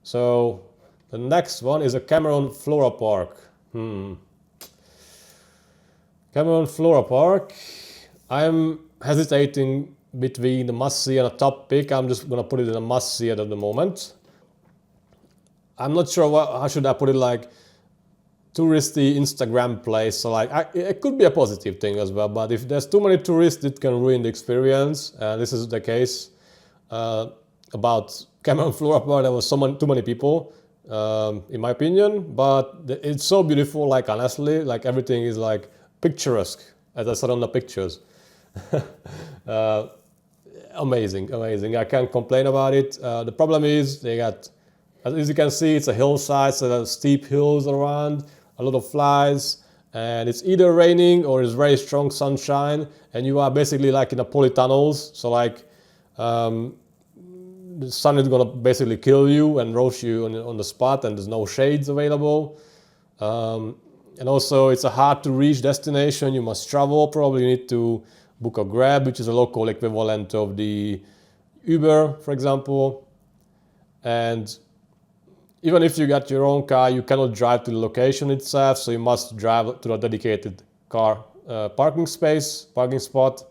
So the next one is a Cameron Flora Park. Cameron Flora Park. I'm hesitating between the must-see and a top pick. I'm just gonna put it in a must-see at the moment. I'm not sure how should I put it, like touristy Instagram place. So like it could be a positive thing as well, but if there's too many tourists, it can ruin the experience. This is the case about Cameron Flora Park. There was too many people, in my opinion, but it's so beautiful. Like honestly, like everything is like picturesque, as I said on the pictures. Amazing. I can't complain about it. The problem is they got, as you can see, it's a hillside, so there's steep hills around, a lot of flies, and it's either raining or it's very strong sunshine, and you are basically like in a polytunnels. So like the sun is gonna basically kill you and roast you on the spot, and there's no shades available. And also it's a hard to reach destination. You must travel. Probably you need to book a Grab, which is a local equivalent of the Uber, for example. And even if you got your own car, you cannot drive to the location itself, so you must drive to a dedicated car parking spot,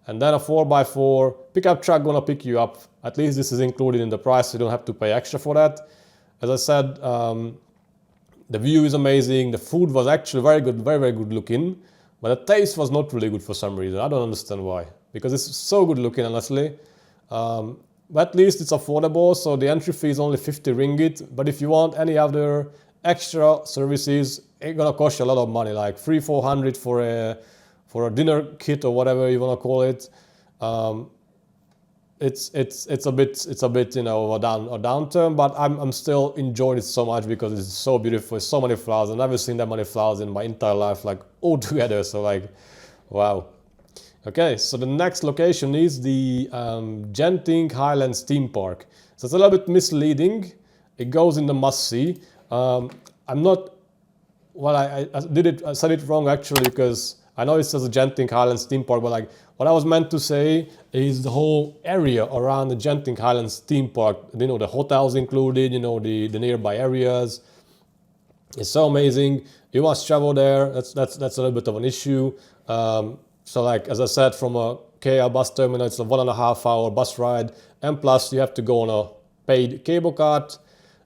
and then a 4x4 pickup truck gonna pick you up. At least this is included in the price, so you don't have to pay extra for that. As I said, the view is amazing. The food was actually very good, very good looking, but the taste was not really good for some reason. I don't understand why, because it's so good looking, honestly. But at least it's affordable, so the entry fee is only 50 ringgit. But if you want any other extra services, it's gonna cost you a lot of money, like 300-400 for a dinner kit or whatever you wanna call it. It's a bit a downturn, but I'm still enjoying it so much because it's so beautiful. So many flowers. I've never seen that many flowers in my entire life, like all together. So like, wow. Okay, so the next location is the Genting Highlands theme park. So it's a little bit misleading. It goes in the must-see. I said it wrong actually, because I know it says the Genting Highlands theme park, but like what I was meant to say is the whole area around the Genting Highlands theme park. You know, the hotels included, you know, the nearby areas. It's so amazing. You must travel there. That's a little bit of an issue. So like, as I said, from a KL bus terminal, it's a 1.5 hour bus ride. And plus you have to go on a paid cable cart.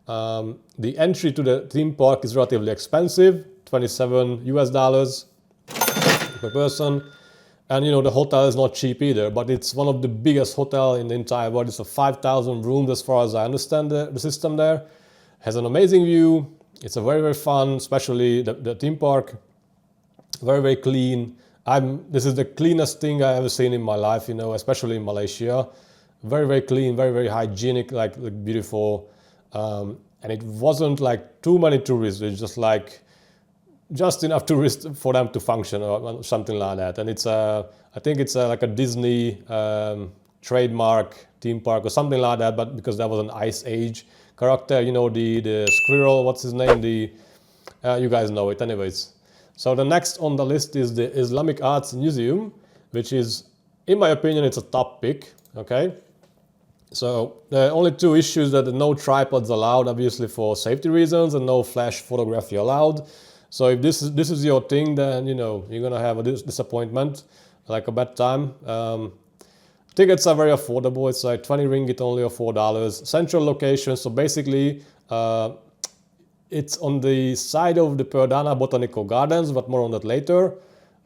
The entry to the theme park is relatively expensive, $27 per person. And you know, the hotel is not cheap either, but it's one of the biggest hotel in the entire world. It's a 5,000 rooms as far as I understand the system there. Has an amazing view. It's a very fun, especially the theme park. Very clean. This is the cleanest thing I ever seen in my life, you know, especially in Malaysia. Very clean, very hygienic, like beautiful. And it wasn't like too many tourists. It's just enough tourists for them to function or something like that. And I think it's like a Disney trademark theme park or something like that, but because there was an Ice Age character, you know, the squirrel, what's his name? You guys know it anyways. So the next on the list is the Islamic Arts Museum, which is, in my opinion, it's a top pick, okay? So the only two issues that no tripods allowed, obviously for safety reasons, and no flash photography allowed. So if this is your thing, then you know you're gonna have a disappointment, like a bad time. Tickets are very affordable. It's like 20 ringgit only, or $4. Central location. So basically, it's on the side of the Perdana Botanical Gardens, but more on that later.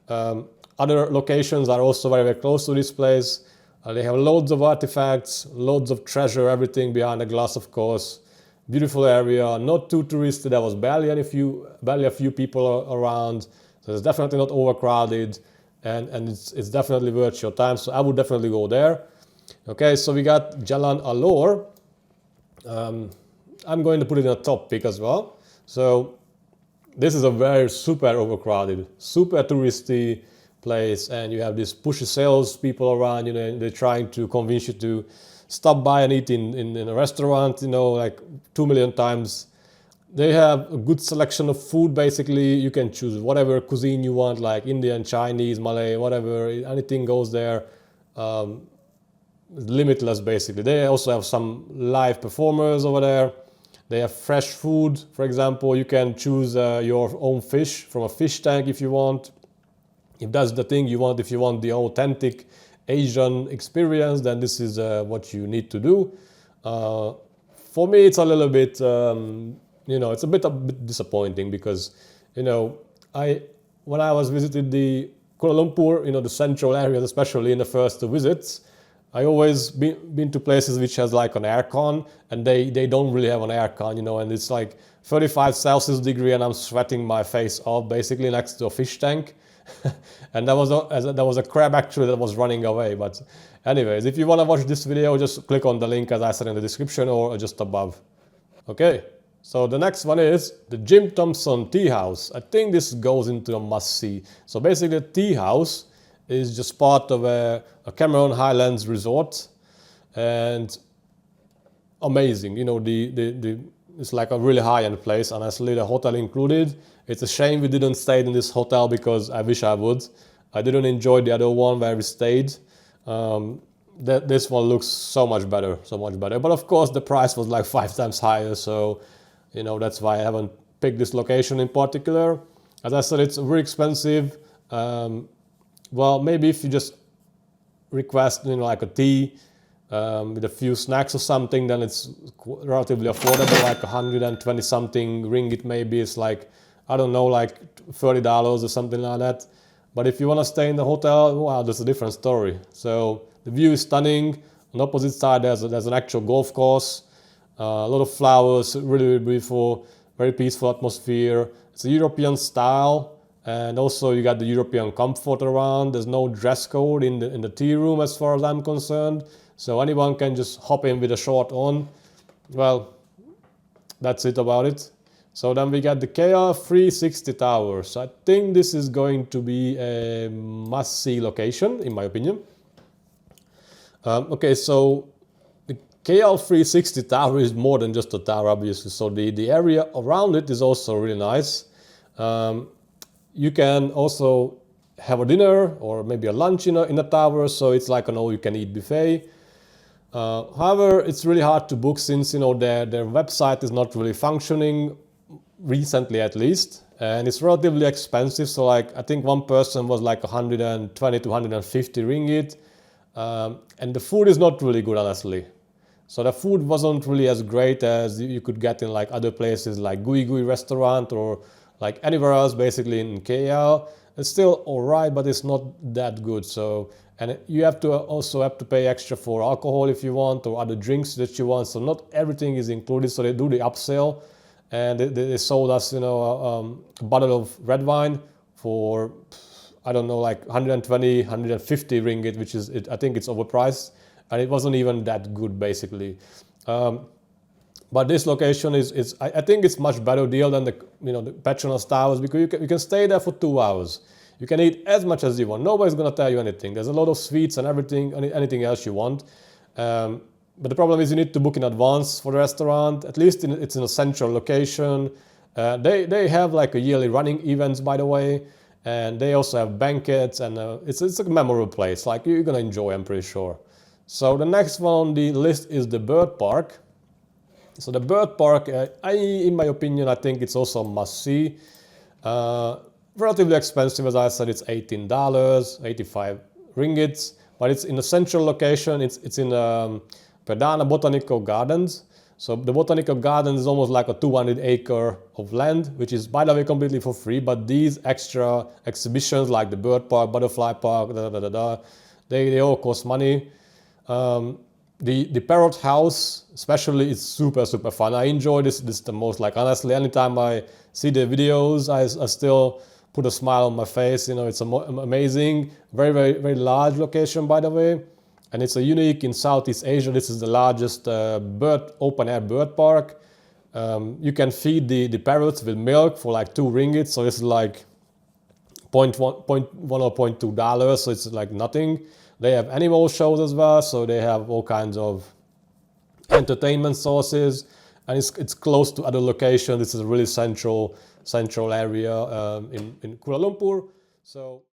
Other locations are also very close to this place. They have loads of artifacts, loads of treasure, everything behind the glass, of course. Beautiful area, not too touristy. There was barely a few people around. So it's definitely not overcrowded, and it's definitely worth your time. So I would definitely go there. Okay, so we got Jalan Alor. I'm going to put it in a top pick as well. So this is a very super overcrowded, super touristy place, and you have these pushy sales people around, you know, and they're trying to convince you to stop by and eat in a restaurant, you know, like 2 million times. They have a good selection of food. Basically, you can choose whatever cuisine you want, like Indian, Chinese, Malay, whatever, anything goes there. Limitless, basically. They also have some live performers over there. They have fresh food. For example, you can choose your own fish from a fish tank if you want. If that's the thing you want, if you want the authentic Asian experience, then this is what you need to do. For me, it's a little bit, it's a bit disappointing because, when I was visited the Kuala Lumpur, the central areas, especially in the first visits, I always been to places which has like an aircon, and they don't really have an aircon, and it's like 35 Celsius degree, and I'm sweating my face off basically next to a fish tank. And there was a crab actually that was running away. But anyways, if you want to watch this video, just click on the link as I said in the description or just above. Okay, so the next one is the Jim Thompson Tea House. I think this goes into a must-see. So basically, the tea house is just part of a Cameron Highlands resort, and amazing. It's like a really high-end place. Honestly, the hotel included. It's a shame we didn't stay in this hotel because I wish I would. I didn't enjoy the other one where we stayed. This one looks so much better, so much better. But of course, the price was like 5 times higher. So, that's why I haven't picked this location in particular. As I said, it's very expensive. Well, maybe if you just request, like a tea with a few snacks or something, then it's relatively affordable, like 120 something ringgit maybe. It's like, I don't know, like $30 or something like that. But if you want to stay in the hotel, wow, that's a different story. So the view is stunning. On the opposite side, there's an actual golf course. A lot of flowers, really, really beautiful, very peaceful atmosphere. It's a European style, and also you got the European comfort around. There's no dress code in the tea room as far as I'm concerned. So anyone can just hop in with a short on. Well, that's it about it. So then we got the KL 360 Tower. So I think this is going to be a must-see location, in my opinion. Okay, so the KL 360 Tower is more than just a tower, obviously. So the area around it is also really nice. You can also have a dinner or maybe a lunch in a tower. So it's like an all-you-can-eat buffet. However, it's really hard to book since their website is not really functioning, recently at least, and it's relatively expensive. So like I think one person was like 120 to 150 ringgit, and the food is not really good, honestly. So the food wasn't really as great as you could get in like other places like Gui Gui restaurant or like anywhere else basically in KL. It's still alright, but it's not that good. So, and you also have to pay extra for alcohol if you want, or other drinks that you want. So not everything is included. So they do the upsell, and they sold us, a bottle of red wine for, I don't know, like 120, 150 ringgit, which is, I think it's overpriced, and it wasn't even that good basically. But this location I think it's much better deal than the Petronas Towers, because you can stay there for 2 hours. You can eat as much as you want. Nobody's gonna tell you anything. There's a lot of sweets and everything, anything else you want. But the problem is you need to book in advance for the restaurant. At least it's in a central location. They have like a yearly running events, by the way, and they also have banquets, and it's a memorable place. Like you're gonna enjoy, I'm pretty sure. So the next one on the list is the bird park. So the bird park, in my opinion, I think it's also a must-see. Relatively expensive, as I said, it's $18, 85 ringgits, but it's in a central location. It's in Petaling Botanical Gardens. So the Botanical Gardens is almost like a 200 acre of land, which is, by the way, completely for free. But these extra exhibitions like the bird park, butterfly park, they all cost money. The parrot house, especially, is super fun. I enjoy this the most. Like honestly, anytime I see the videos, I still put a smile on my face. It's amazing. Very large location, by the way, and it's a unique in Southeast Asia. This is the largest open air bird park. You can feed the parrots with milk for like 2 ringgit. So this is like 0.1 or $0.2. So it's like nothing. They have animal shows as well, so they have all kinds of entertainment sources, and it's close to other locations. This is a really central area in Kuala Lumpur. So